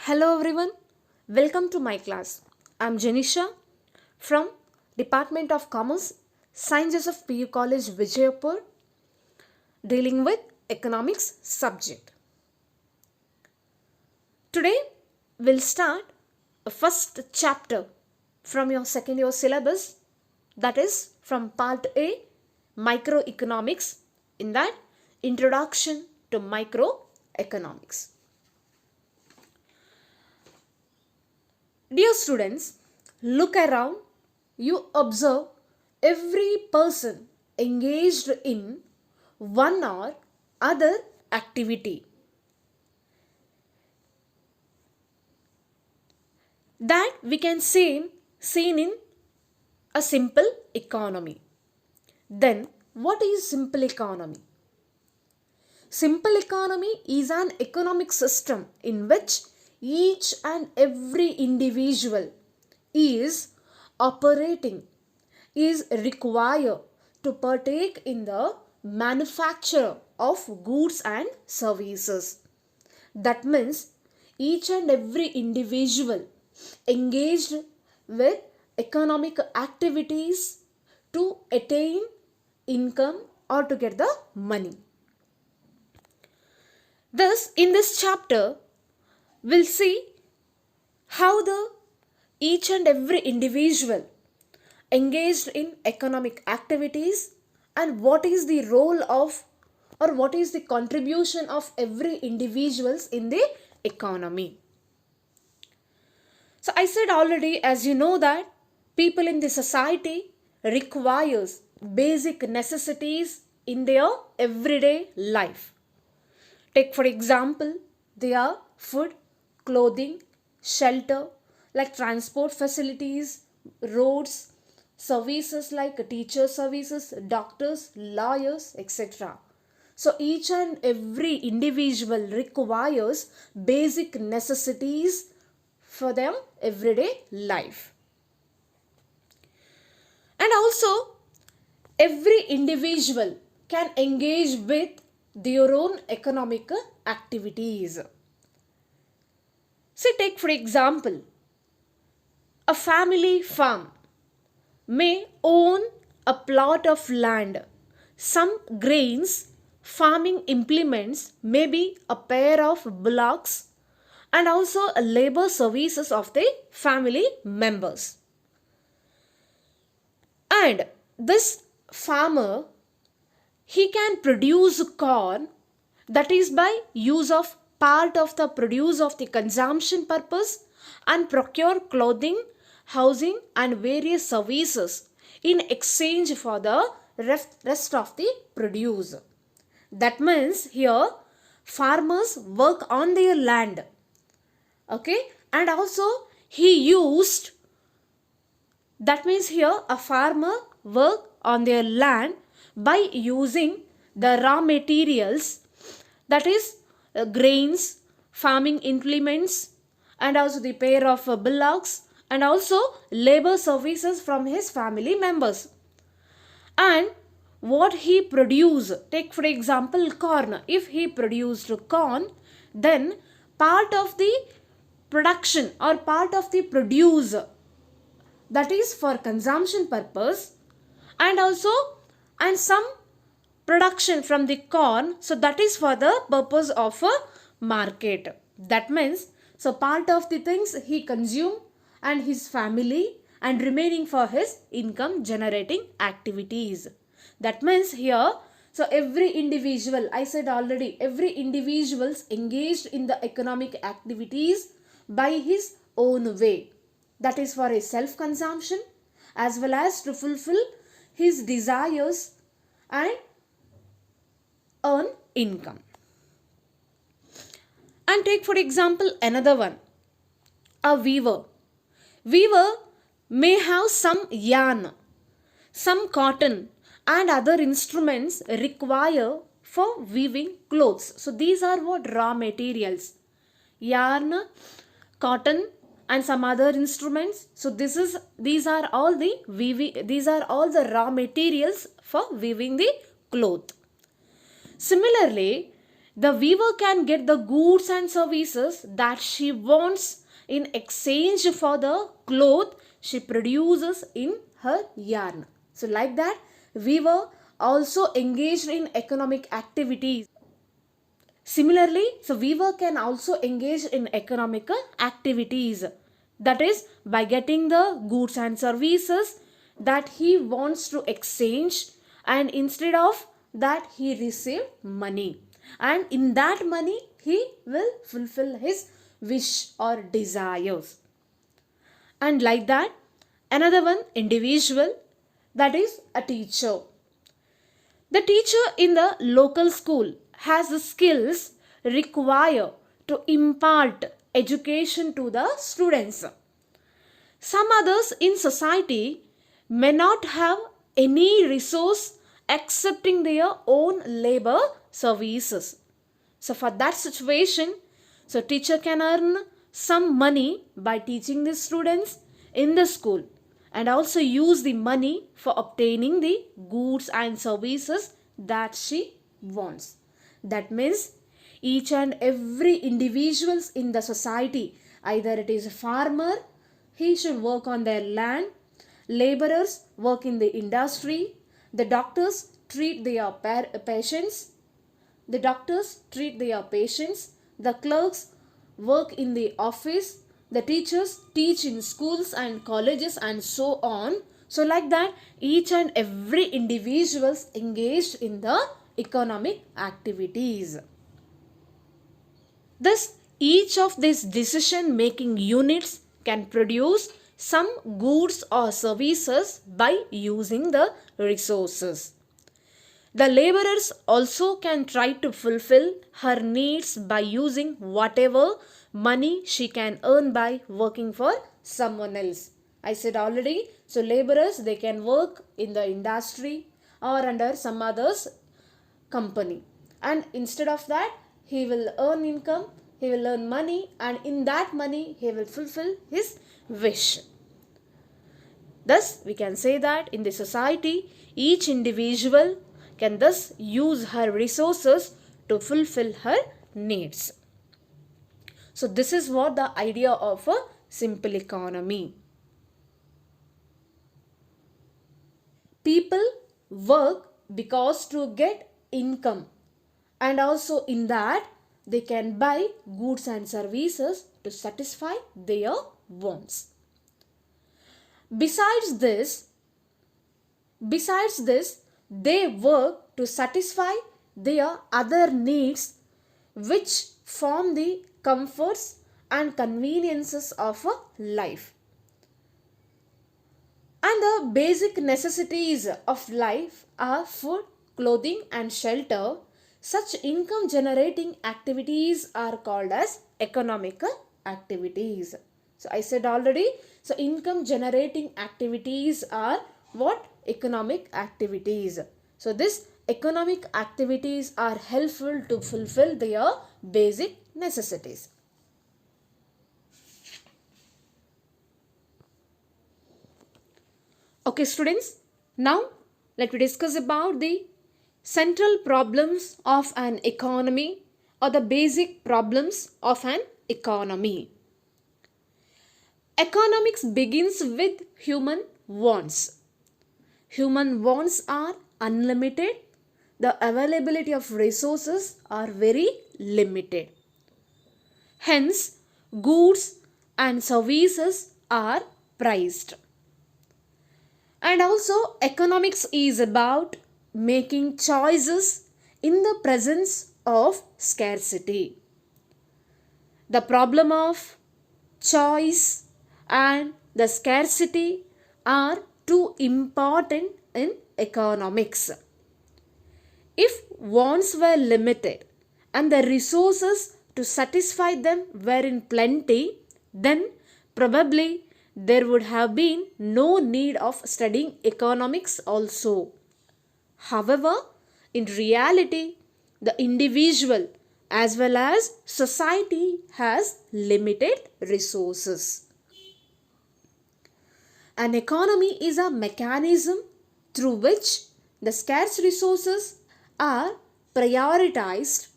Hello everyone, welcome to my class. I'm Janisha from Department of Commerce, St. Joseph PU College, Vijayapur, dealing with economics subject. Today we'll start a first chapter from your second year syllabus, that is from part A, microeconomics, in that introduction to microeconomics. Dear students, look around, you observe every person engaged in one or other activity. That we can see seen in a simple economy. Then what is simple economy? Simple economy is an economic system in which each and every individual is operating, is required to partake in the manufacture of goods and services. That means each and every individual engaged with economic activities to attain income or to get the money. Thus, in this chapter, we'll see how the each and every individual engaged in economic activities and what is the role of or what is the contribution of every individuals in the economy. So I said already, as you know, that people in the society requires basic necessities in their everyday life. Take for example, their food, clothing, shelter, like transport facilities, roads, services like teacher services, doctors, lawyers, etc. So each and every individual requires basic necessities for their everyday life. And also, every individual can engage with their own economic activities. Say, take for example, a family farm may own a plot of land. Some grains, farming implements, may be a pair of bullocks, and also a labor services of the family members. And this farmer, he can produce corn, that is by use of part of the produce of the consumption purpose, and procure clothing, housing and various services in exchange for the rest of the produce. That means here farmers work on their land, okay, and also he used, that means here a farmer work on their land by using the raw materials, that is grains, farming implements, and also the pair of bullocks, and also labor services from his family members. And what he produce, take for example corn, if he produced corn, then part of the production or part of the produce, that is for consumption purpose, and also and some production from the corn, so that is for the purpose of a market. That means, so part of the things he consume and his family, and remaining for his income generating activities. That means here, so every individual, I said already, every individuals engaged in the economic activities by his own way, that is for his self consumption as well as to fulfill his desires and earn income. And take for example another one, a weaver. Weaver may have some yarn, some cotton and other instruments required for weaving clothes. So these are what raw materials, yarn, cotton and some other instruments. So these are all the raw materials for weaving the cloth. Similarly, The weaver can get the goods and services that she wants in exchange for the cloth she produces in her yarn. So, like that, weaver also engaged in economic activities. Similarly, so weaver can also engage in economic activities. That is, by getting the goods and services that he wants to exchange, and instead of that he receive money, and in that money he will fulfill his wish or desires. And like that, another one individual, that is a teacher. The teacher in the local school has the skills required to impart education to the students. Some others in society may not have any resource excepting their own labor services. So for that situation, so teacher can earn some money by teaching the students in the school, and also use the money for obtaining the goods and services that she wants. That means each and every individuals in the society, either it is a farmer, he should work on their land, laborers work in the industry, the doctors treat their patients, the clerks work in the office, the teachers teach in schools and colleges, and so on. So like that, each and every individuals engaged in the economic activities. Thus, each of these decision making units can produce some goods or services by using the resources. The laborers also can try to fulfill her needs by using whatever money she can earn by working for someone else. I said already, so laborers, they can work in the industry or under some others company, and instead of that he will earn income, he will earn money, and in that money he will fulfill his wish. Thus we can say that in the society each individual can thus use her resources to fulfill her needs. So this is what the idea of a simple economy. People work because to get income, and also in that they can buy goods and services to satisfy their wants. Besides this, they work to satisfy their other needs, which form the comforts and conveniences of a life. And the basic necessities of life are food, clothing, and shelter. Such income generating activities are called as economic activities. So I said already, so income generating activities are what? Economic activities. So this economic activities are helpful to fulfill their basic necessities. Okay students, now let me discuss about the central problems of an economy, or the basic problems of an economy. Economics begins with human wants. Human wants are unlimited. The availability of resources are very limited. Hence, goods and services are priced. And also, economics is about making choices in the presence of scarcity. The problem of choice and the scarcity are too important in economics. If wants were limited and the resources to satisfy them were in plenty, then probably there would have been no need of studying economics also. However, in reality, the individual as well as society has limited resources. An economy is a mechanism through which the scarce resources are prioritized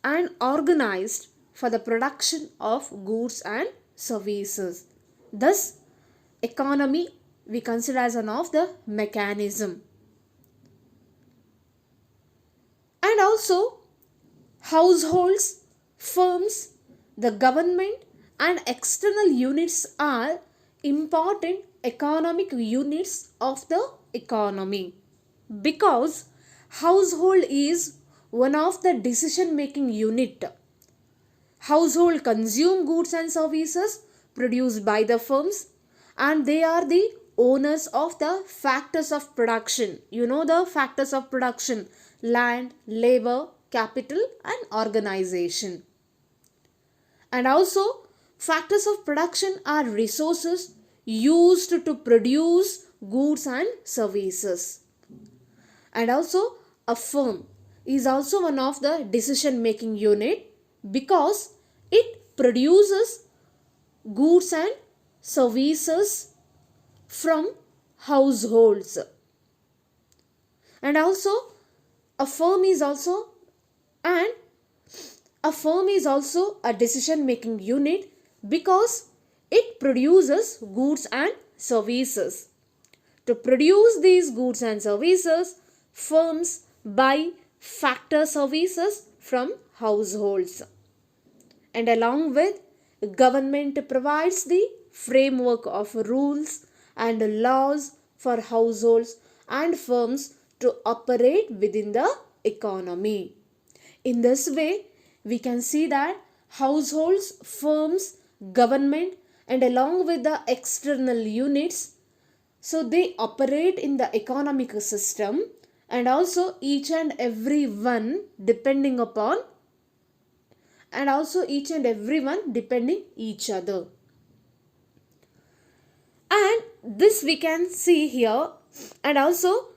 and organized for the production of goods and services. Thus, economy we consider as one of the mechanism. And also, households, firms, the government, and external units are important economic units of the economy, because household is one of the decision making unit. Household consume goods and services produced by the firms, and they are the owners of the factors of production. You know the factors of production: land, labor, capital, and organization. And also, factors of production are resources used to produce goods and services. And also, a firm is also one of the decision making unit, because it produces goods and services from households. And also, a firm is also and a firm is also a decision making unit, because it produces goods and services. To produce these goods and services, firms buy factor services from households. And along with, government provides the framework of rules and laws for households and firms to operate within the economy. In this way, we can see that households, firms, government, and along with the external units, so they operate in the economic system, and also each and every one depending upon each other. And this we can see here. And also,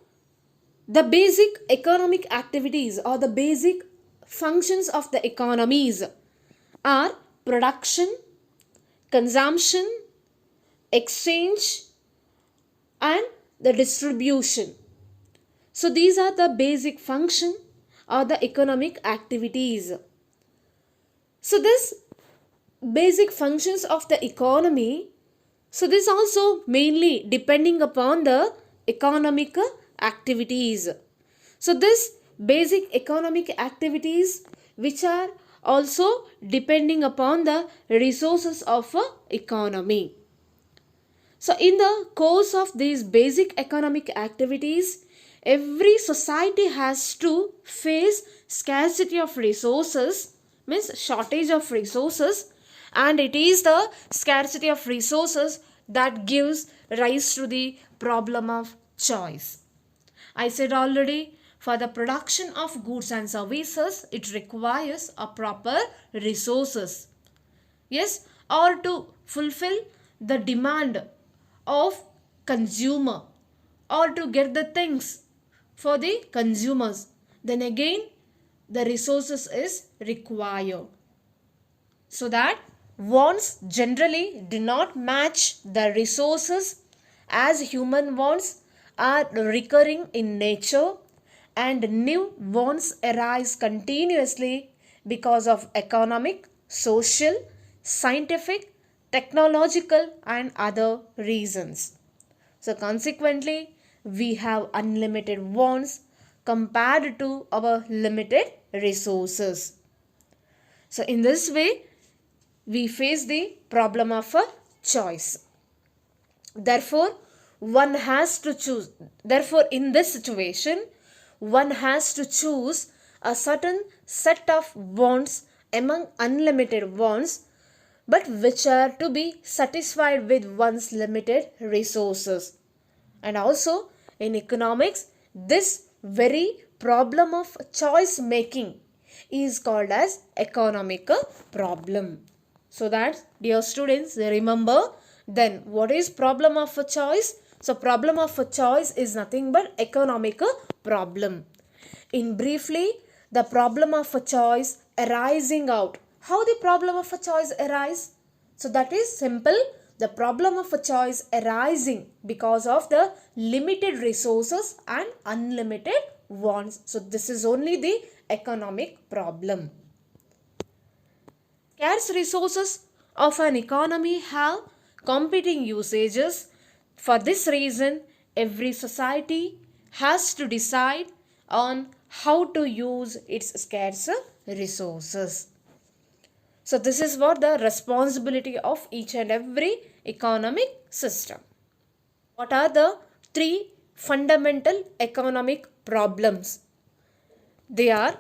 the basic economic activities or the basic functions of the economies are production, consumption, exchange, and the distribution. So these are the basic function or the economic activities. So this basic functions of the economy, so this also mainly depending upon the economic activities. So this basic economic activities which are also depending upon the resources of a economy. So in the course of these basic economic activities, every society has to face scarcity of resources, means shortage of resources, and it is the scarcity of resources that gives rise to the problem of choice. I said already, for the production of goods and services, it requires a proper resources. Yes, or to fulfill the demand of consumer, or to get the things for the consumers, then again the resources is required. So that wants generally do not match the resources, as human wants are recurring in nature and new wants arise continuously because of economic, social, scientific, technological, and other reasons. So consequently, we have unlimited wants compared to our limited resources. So in this way, we face the problem of a choice. Therefore, one has to choose. Therefore, in this situation, one has to choose a certain set of wants among unlimited wants, but which are to be satisfied with one's limited resources. And also, in economics, this very problem of choice making is called as economic problem. So that, dear students, remember then what is problem of a choice? So problem of a choice is nothing but economic problem. In briefly, the problem of a choice arising out. How the problem of a choice arise? So that is simple. The problem of a choice arising because of the limited resources and unlimited wants. So this is only the economic problem. Scarce resources of an economy have competing usages. For this reason, every society has to decide on how to use its scarce resources. So, this is what the responsibility of each and every economic system. What are the three fundamental economic problems? They are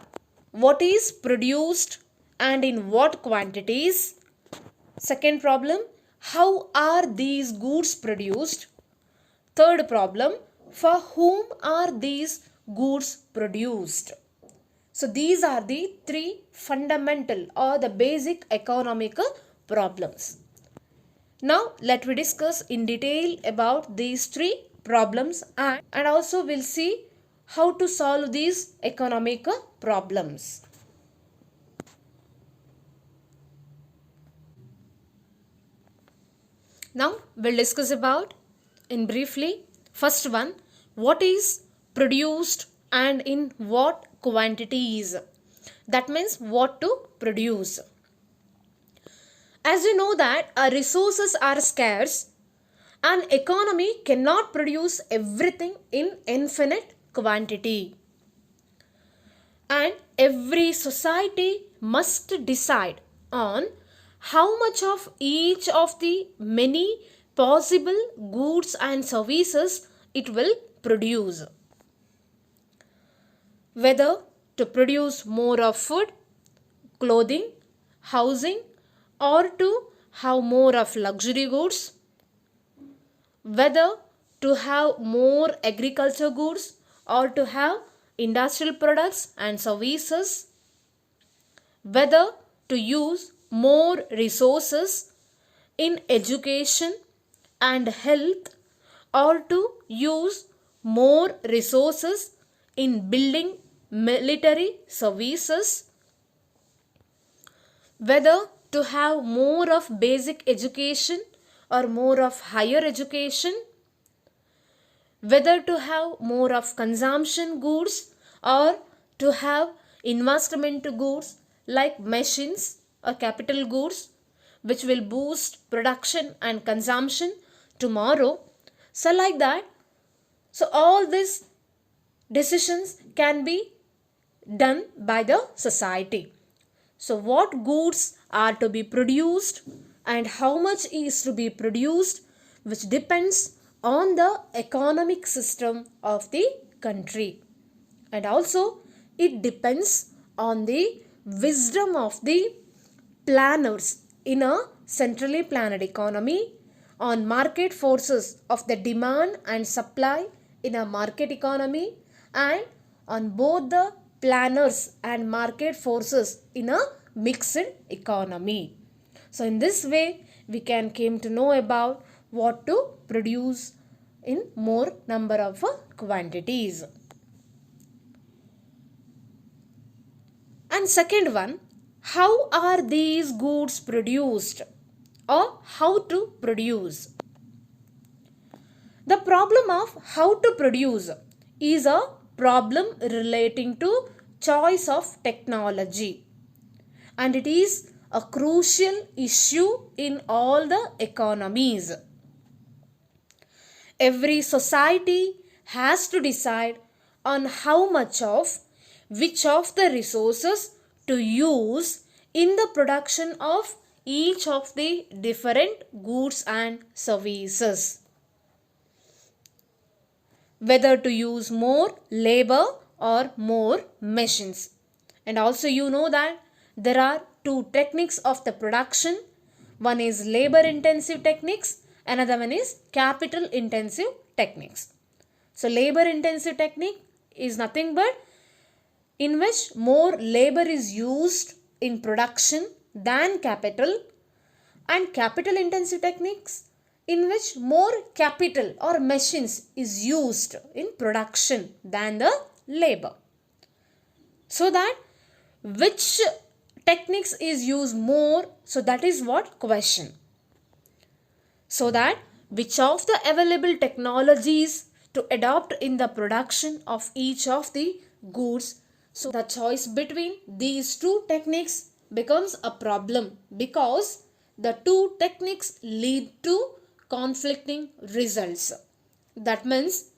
what is produced and in what quantities. Second problem, how are these goods produced? Third problem, for whom are these goods produced? So these are the three fundamental or the basic economic problems. Now let me discuss in detail about these three problems and also we'll see how to solve these economic problems. Now we'll discuss about in briefly first one, what is produced and in what quantities. That means what to produce. As you know that our resources are scarce, an economy cannot produce everything in infinite quantity. And every society must decide on how much of each of the many possible goods and services it will produce. Whether to produce more of food, clothing, housing, or to have more of luxury goods, whether to have more agriculture goods or to have industrial products and services, whether to use more resources in education and health or to use more resources in building military services, whether to have more of basic education or more of higher education, whether to have more of consumption goods or to have investment goods like machines or capital goods which will boost production and consumption tomorrow. So like that, so all these decisions can be done by the society. So what goods are to be produced and how much is to be produced, which depends on the economic system of the country. And also it depends on the wisdom of the planners in a centrally planned economy, on market forces of the demand and supply in a market economy, and on both the planners and market forces in a mixed economy. So in this way we can came to know about what to produce in more number of quantities. And second one, how are these goods produced or how to produce? The problem of how to produce is a problem relating to choice of technology, and it is a crucial issue in all the economies. Every society has to decide on how much of which of the resources to use in the production of each of the different goods and services. Whether to use more labor or more machines. And also you know that there are two techniques of the production. One is labor intensive techniques, another one is capital intensive techniques. So labor intensive technique is nothing but in which more labor is used in production than capital, and capital intensive techniques in which more capital or machines is used in production than the labor. So that which techniques is used more, so that is what question. So that which of the available technologies to adopt in the production of each of the goods. So the choice between these two techniques becomes a problem because the two techniques lead to conflicting results. That means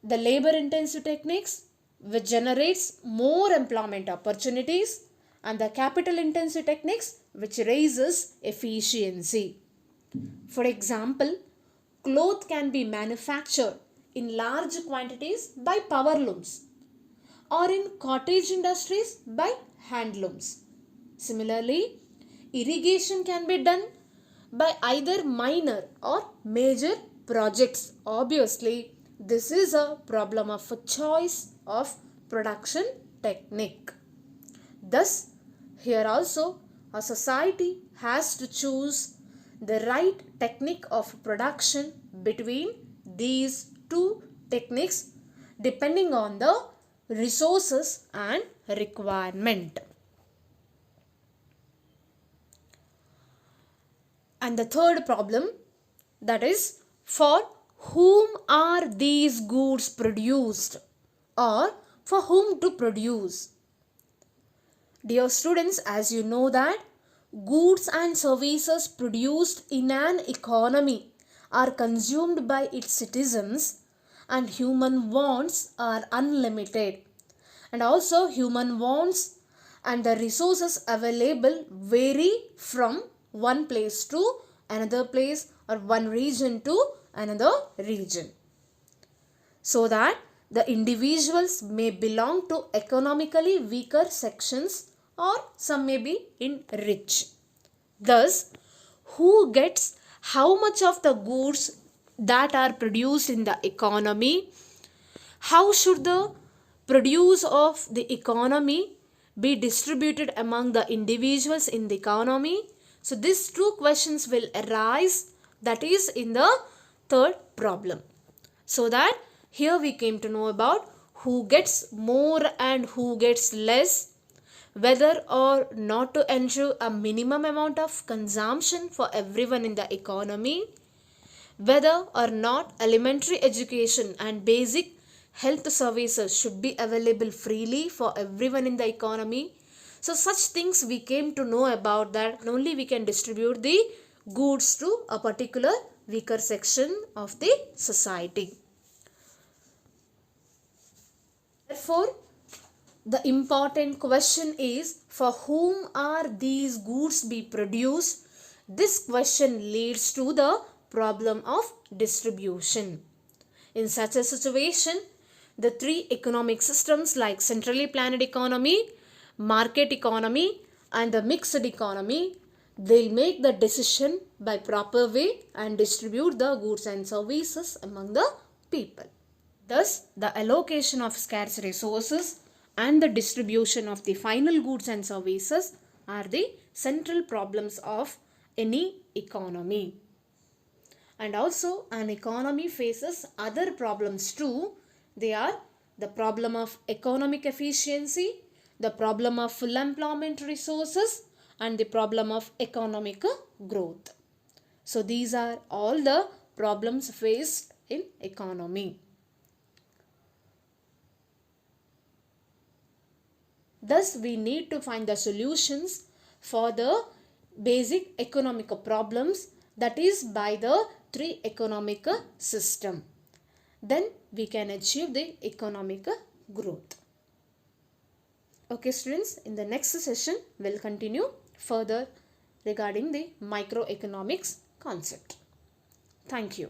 the labor intensive techniques which generates more employment opportunities and the capital intensive techniques which raises efficiency. For example, cloth can be manufactured in large quantities by power looms or in cottage industries by handlooms. Similarly, irrigation can be done by either minor or major projects. Obviously, this is a problem of a choice of production technique. Thus, here also a society has to choose the right technique of production between these two techniques depending on the resources and requirement. And the third problem, that is, for whom are these goods produced or for whom to produce? Dear students, as you know that goods and services produced in an economy are consumed by its citizens and human wants are unlimited. And also human wants and the resources available vary from one place to another place or one region to another region. So that the individuals may belong to economically weaker sections or some may be in rich. Thus, who gets how much of the goods that are produced in the economy? How should the produce of the economy be distributed among the individuals in the economy? So these two questions will arise, that is in the third problem. So that here we came to know about who gets more and who gets less, whether or not to ensure a minimum amount of consumption for everyone in the economy, whether or not elementary education and basic health services should be available freely for everyone in the economy. So such things we came to know about, that only we can distribute the goods to a particular weaker section of the society. Therefore, the important question is, for whom are these goods be produced? This question leads to the problem of distribution. In such a situation, the three economic systems like centrally planned economy, market economy and the mixed economy, they'll make the decision by proper way and distribute the goods and services among the people. Thus, the allocation of scarce resources and the distribution of the final goods and services are the central problems of any economy. And also an economy faces other problems too. They are the problem of economic efficiency, the problem of full employment resources and the problem of economic growth. So these are all the problems faced in economy. Thus, we need to find the solutions for the basic economic problems, that is by the three economic system. Then we can achieve the economic growth. Okay students, in the next session we'll continue further regarding the microeconomics concept. Thank you.